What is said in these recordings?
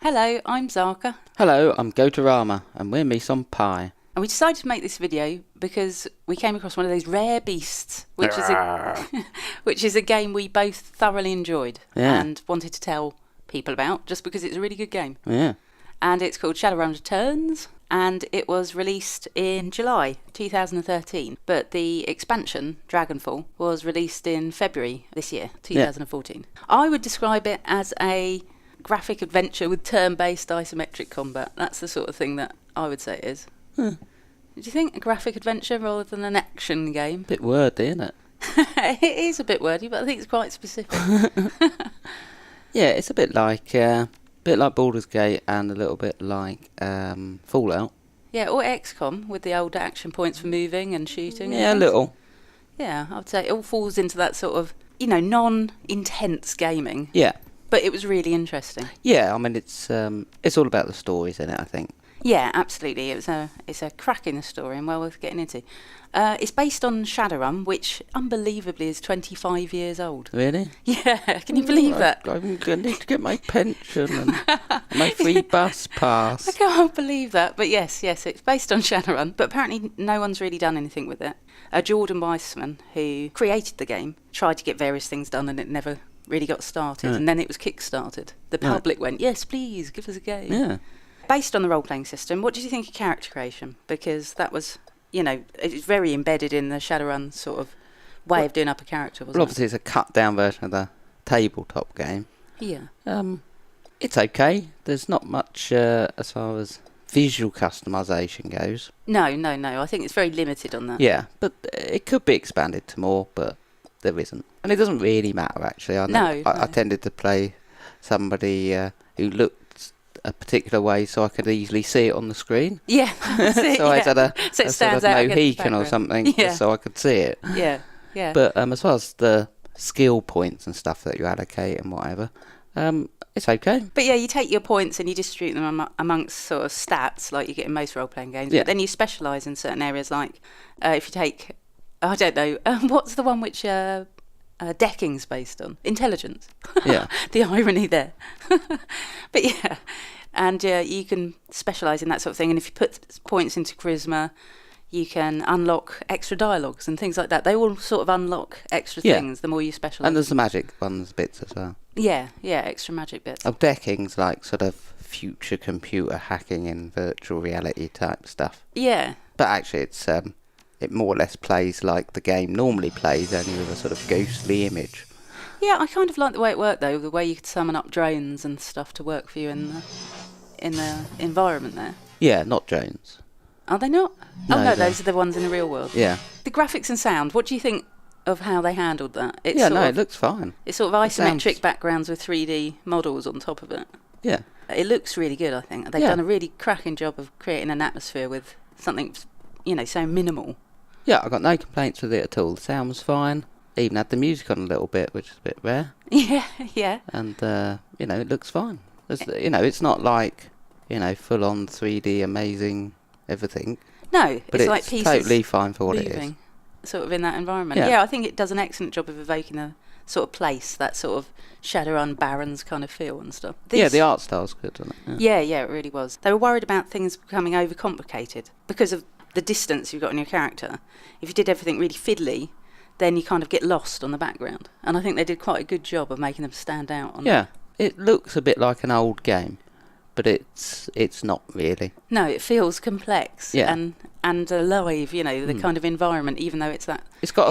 Hello, I'm Zarka. Hello, I'm Gotorama, and we're Meson Pie. And we decided to make this video because we came across one of those rare beasts, which is a game we both thoroughly enjoyed and wanted to tell people about, just because it's a really good game. Yeah. And it's called Shadowrun Returns, and it was released in July 2013. But the expansion, Dragonfall, was released in February this year, 2014. Yeah. I would describe it as a graphic adventure with turn-based isometric combat. That's the sort of thing that I would say it is. Do you think a graphic adventure rather than an action game? Bit wordy, isn't it? It is a bit wordy, but I think it's quite specific. Yeah, it's a bit like Baldur's Gate and a little bit like Fallout. Yeah, or XCOM with the old action points for moving and shooting. Yeah, a little. Yeah, I would say it all falls into that sort of, non-intense gaming. Yeah. But it was really interesting. Yeah, I mean it's all about the stories in it, I think. Yeah, absolutely. It's a cracking story and well worth getting into. It's based on Shadowrun, which unbelievably is 25 years old. Really? Yeah, can you believe that? I need to get my pension and my free bus pass. I can't believe that. But yes, it's based on Shadowrun. But apparently no one's really done anything with it. Jordan Weissman, who created the game, tried to get various things done and it never really got started. And then it was kick-started. The public went, yes, please, give us a game. Yeah. Based on the role-playing system, what did you think of character creation? Because that was, it's very embedded in the Shadowrun sort of way of doing up a character, wasn't it? Well, obviously it's a cut-down version of the tabletop game. Yeah. It's okay. There's not much as far as visual customisation goes. No. I think it's very limited on that. Yeah, but it could be expanded to more, but there isn't. And it doesn't really matter, actually. I tended to play somebody who looked a particular way so I could easily see it on the screen. Yeah, so I had a sort of Mohican or something just so I could see it. Yeah. But as far as the skill points and stuff that you allocate and whatever, it's okay. But yeah, you take your points and you distribute them amongst sort of stats like you get in most role-playing games. Yeah. But then you specialise in certain areas, like if you take, I don't know, what's the one which decking's based on? Intelligence. Yeah. The irony there. But yeah, and you can specialise in that sort of thing. And if you put points into charisma, you can unlock extra dialogues and things like that. They all sort of unlock extra things the more you specialise. And there's the magic ones bits as well. Yeah, extra magic bits. Oh, decking's like sort of future computer hacking and virtual reality type stuff. Yeah. But actually it's it more or less plays like the game normally plays, only with a sort of ghostly image. Yeah, I kind of like the way it worked though, the way you could summon up drones and stuff to work for you in the environment there. Yeah, not drones. Are they not? No, those are the ones in the real world. Yeah. The graphics and sound, what do you think of how they handled that? It looks fine. It's sort of isometric backgrounds with 3D models on top of it. Yeah. It looks really good, I think. They've done a really cracking job of creating an atmosphere with something, so minimal. Yeah, I got no complaints with it at all. The sound was fine. Even had the music on a little bit, which is a bit rare. Yeah. And, it looks fine. It's not like, full-on 3D amazing everything. No, but it's like pieces totally fine for what it is. Sort of in that environment. Yeah, I think it does an excellent job of evoking a sort of place, that sort of Shadowrun Barrens kind of feel and stuff. The art style's good, isn't it? Yeah, it really was. They were worried about things becoming overcomplicated because of the distance you've got in your character. If you did everything really fiddly, then you kind of get lost on the background. And I think they did quite a good job of making them stand out. It looks a bit like an old game, but it's not really. No, it feels complex and alive, the kind of environment, even though it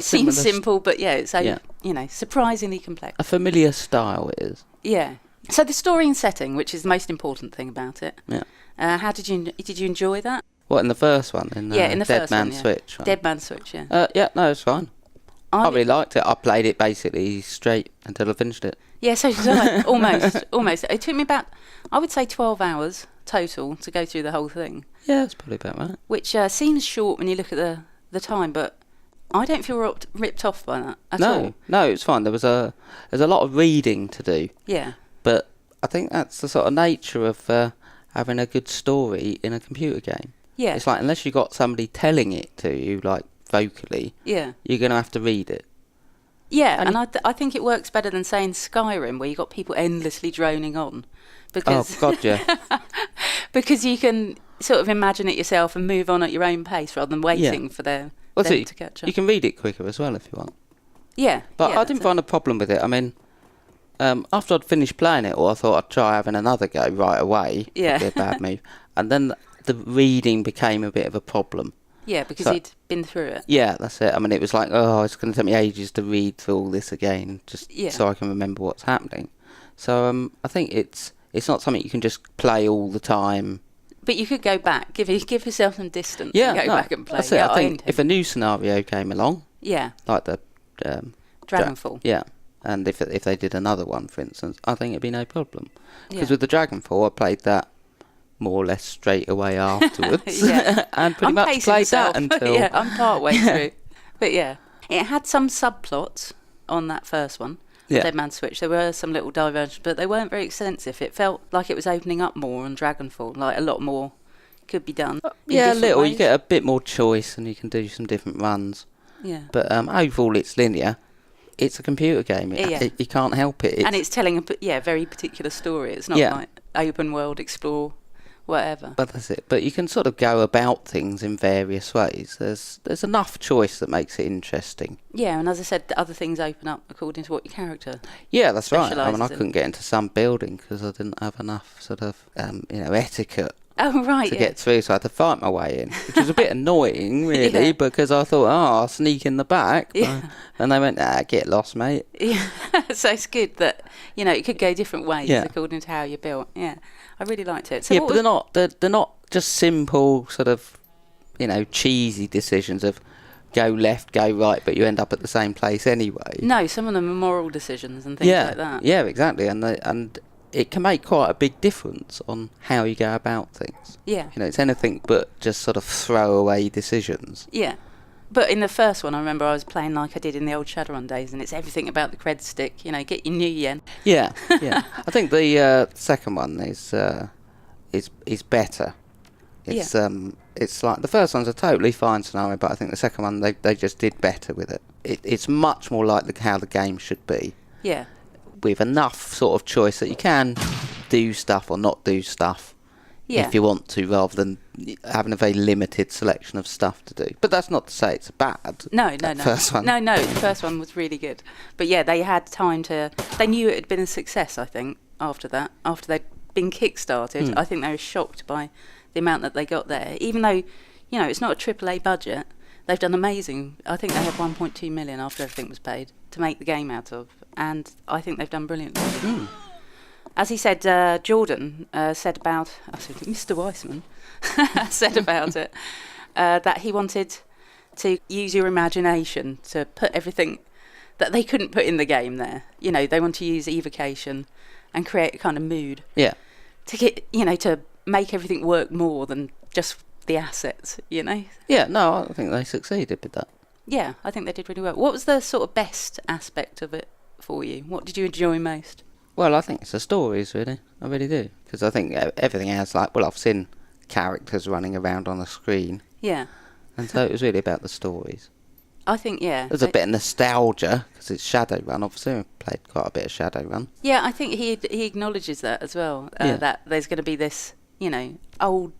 seems simple, but it's surprisingly complex. A familiar style it is. Yeah. So the story and setting, which is the most important thing about it. Yeah. How did you enjoy that? What, in the first one? In the first Dead Man one, Switch one? Dead Man Switch, yeah. No, it's fine. I really liked it. I played it basically straight until I finished it. Yeah, so did I. Almost. It took me about, I would say, 12 hours total to go through the whole thing. Yeah, that's probably about right. Which seems short when you look at the time, but I don't feel ripped off by that at all. No, it's fine. There's a lot of reading to do. Yeah. But I think that's the sort of nature of having a good story in a computer game. Yeah. It's like, unless you got somebody telling it to you, like vocally, you're going to have to read it. Yeah, and I think it works better than, say, in Skyrim, where you got people endlessly droning on. Because, oh, God, yeah. because you can sort of imagine it yourself and move on at your own pace rather than waiting for them to catch up. You can read it quicker as well if you want. Yeah. But I didn't find a problem with it. I mean, after I'd finished playing it, I thought I'd try having another go right away. Yeah. It'd be a bad move. And then the reading became a bit of a problem. Yeah, because you'd been through it. Yeah, that's it. I mean, it was like, oh, it's going to take me ages to read through all this again, just so I can remember what's happening. So I think it's not something you can just play all the time. But you could go back, give yourself some distance and go back and play. That's it. I think if a new scenario came along, like the Dragonfall. And if they did another one, for instance, I think it'd be no problem. Because with the Dragonfall, I played that more or less straight away afterwards. And pretty much played that until... Yeah, I'm part way through. But yeah, it had some subplots on that first one, Dead Man's Switch. There were some little divergences, but they weren't very extensive. It felt like it was opening up more on Dragonfall, like a lot more could be done. Yeah, a little. Ways. You get a bit more choice and you can do some different runs. Yeah. But overall, it's linear. It's a computer game. You can't help it. And it's telling a very particular story. It's not like open world, explore, whatever. But that's it. But you can sort of go about things in various ways. There's enough choice that makes it interesting. Yeah, and as I said, the other things open up according to what your character. Yeah, that's right. I mean, I couldn't get into some building because I didn't have enough sort of etiquette. Oh, right, to get through, so I had to fight my way in, which was a bit annoying, really, because I thought, I'll sneak in the back. And they went, get lost, mate. Yeah, so it's good that, it could go different ways according to how you're built. Yeah, I really liked it. So but they're not just simple sort of, cheesy decisions of go left, go right, but you end up at the same place anyway. No, some of them are moral decisions and things like that. Yeah, exactly, and it can make quite a big difference on how you go about things. Yeah. It's anything but just sort of throwaway decisions. Yeah. But in the first one, I remember I was playing like I did in the old Shadowrun days, and it's everything about the cred stick, get your new yen. Yeah, yeah. I think the second one is better. It's like the first one's a totally fine scenario, but I think the second one they just did better with it. It's much more like how the game should be. Yeah. With enough sort of choice that you can do stuff or not do stuff if you want to, rather than having a very limited selection of stuff to do. But that's not to say it's bad. No. First one. No, the first one was really good. But yeah, they had time to... They knew it had been a success, I think, after that. After they'd been kickstarted, I think they were shocked by the amount that they got there. Even though, it's not a AAA budget, they've done amazing. I think they had 1.2 million after everything was paid to make the game out of. And I think they've done brilliantly. As he said, Jordan said about... Mr. Weissman said about it that he wanted to use your imagination to put everything that they couldn't put in the game there. They want to use evocation and create a kind of mood. Yeah. To get, to make everything work more than just the assets, Yeah, no, I think they succeeded with that. Yeah, I think they did really well. What was the sort of best aspect of it for you? What did you enjoy most? Well, I think it's the stories, really. I really do. Because I think everything else, I've seen characters running around on a screen. Yeah. And so it was really about the stories. I think, There's a bit of nostalgia, because it's Shadowrun, obviously. I played quite a bit of Shadowrun. Yeah, I think he acknowledges that as well, that there's going to be this, old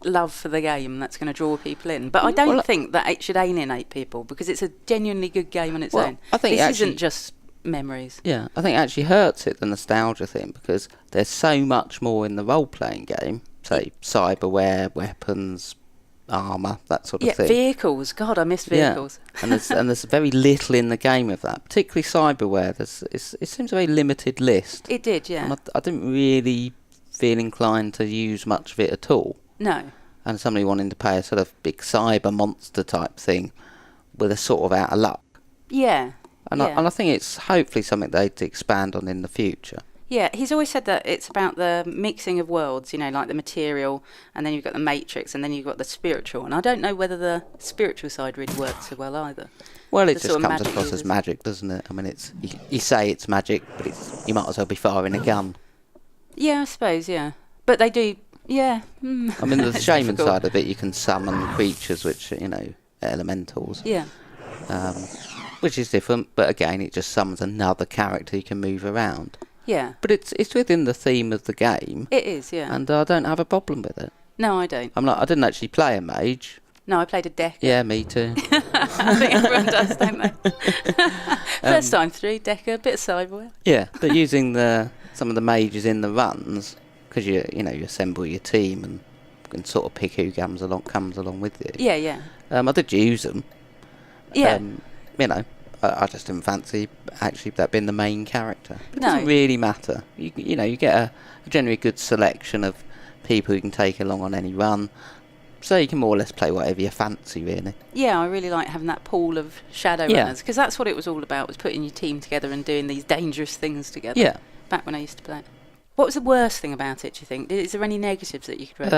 love for the game that's going to draw people in. But I don't think that it should alienate people, because it's a genuinely good game on its own. I think this isn't just memories. Yeah, I think it actually hurts it, the nostalgia thing, because there's so much more in the role-playing game, say cyberware, weapons, armour, that sort of thing. Yeah, vehicles. God, I miss vehicles. Yeah. And there's very little in the game of that, particularly cyberware. It seems a very limited list. It did, yeah. And I didn't really feel inclined to use much of it at all. No. And somebody wanting to play a sort of big cyber monster type thing with a sort of out of luck. Yeah. And I think it's hopefully something they'd expand on in the future. Yeah, he's always said that it's about the mixing of worlds, like the material, and then you've got the matrix, and then you've got the spiritual. And I don't know whether the spiritual side really works so well either. Well, it just comes across as magic, doesn't it? I mean, you say it's magic, but you might as well be firing a gun. Yeah, I suppose, yeah. But they do, yeah. I mean, the shaman side of it, you can summon creatures which, elementals. Yeah. Which is different, but again, it just summons another character you can move around. Yeah. But it's within the theme of the game. It is, yeah. And I don't have a problem with it. No, I don't. I didn't actually play a mage. No, I played a Decker. Yeah, me too. I think everyone does, don't they? First time through, Decker, bit of cyberware. Yeah, but using some of the mages in the runs, because you assemble your team and can sort of pick who comes along with you. Yeah, yeah. I did use them. Yeah. I just didn't fancy actually that being the main character. It No. doesn't really matter. You get a generally good selection of people who can take along on any run. So you can more or less play whatever you fancy, really. Yeah, I really like having that pool of Shadowrunners, because that's what it was all about, was putting your team together and doing these dangerous things together. Yeah. Back when I used to play it. What was the worst thing about it, do you think? Is there any negatives that you could raise?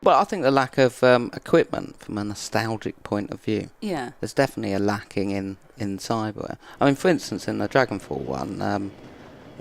Well, I think the lack of equipment from a nostalgic point of view. Yeah. There's definitely a lacking in cyberware. I mean, for instance, in the Dragonfall one,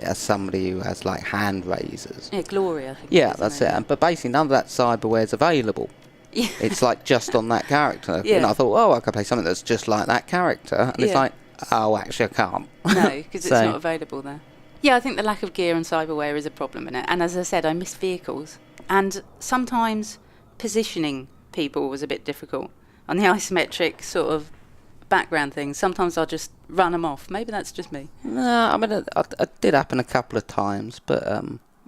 as somebody who has like hand razors. Yeah, Gloria, I think. Yeah, that's it. But basically, none of that cyberware is available. Yeah. It's like just on that character. Yeah. And I thought, I could play something that's just like that character. And it's like, actually, I can't. No, because it's not available there. Yeah, I think the lack of gear and cyberware is a problem in it. And as I said, I miss vehicles. And sometimes positioning people was a bit difficult. On the isometric sort of background things, sometimes I'll just run them off. Maybe that's just me. No, I mean, it did happen a couple of times, but...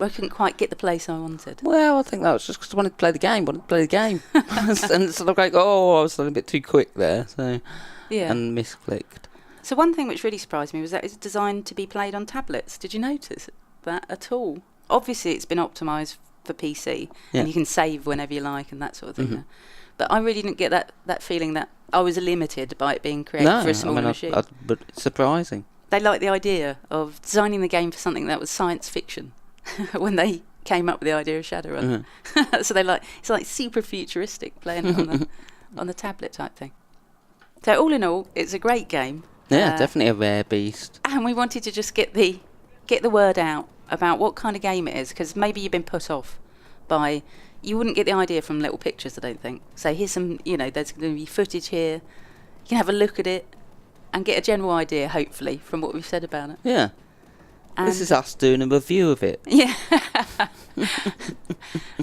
I couldn't quite get the place I wanted. Well, I think that was just because I wanted to play the game. And sort of like, I was a bit too quick there, so... Yeah. And misclicked. So one thing which really surprised me was that it's designed to be played on tablets. Did you notice that at all? Obviously, it's been optimised for PC, and you can save whenever you like and that sort of thing. Mm-hmm. But I really didn't get that feeling that I was limited by it being created for a smaller machine. But it's surprising. They liked the idea of designing the game for something that was science fiction when they came up with the idea of Shadowrun. Mm-hmm. So it's like super futuristic, playing it on the tablet type thing. So all in all, it's a great game. Yeah, definitely a rare beast. And we wanted to just get the word out about what kind of game it is, because maybe you've been put off by... You wouldn't get the idea from little pictures, I don't think. So here's some, there's going to be footage here. You can have a look at it and get a general idea, hopefully, from what we've said about it. Yeah. And this is us doing a review of it. Yeah.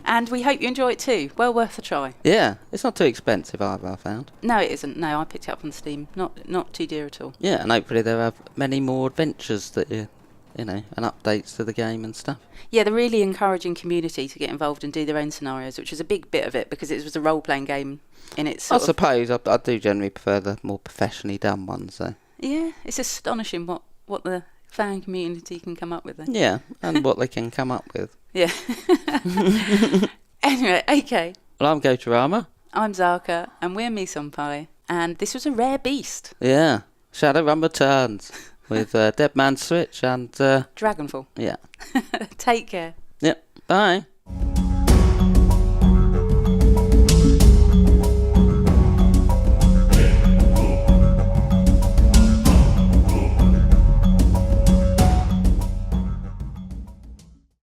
And we hope you enjoy it too. Well worth a try. Yeah. It's not too expensive either, I found. No, it isn't. No, I picked it up on Steam. Not too dear at all. Yeah, and hopefully there are many more adventures that and updates to the game and stuff. Yeah, they're really encouraging community to get involved and do their own scenarios, which is a big bit of it, because it was a role-playing game in its I suppose I do generally prefer the more professionally done ones, though. Yeah, it's astonishing what the fan community can come up with. Then. Yeah, and what they can come up with. Yeah. Anyway, okay. Well, I'm Gotorama. I'm Zaka, and we're Meson Pie, and this was a rare beast. Yeah, Shadowrun Returns. With Dead Man's Switch and... Dragonfall. Yeah. Take care. Yep. Bye.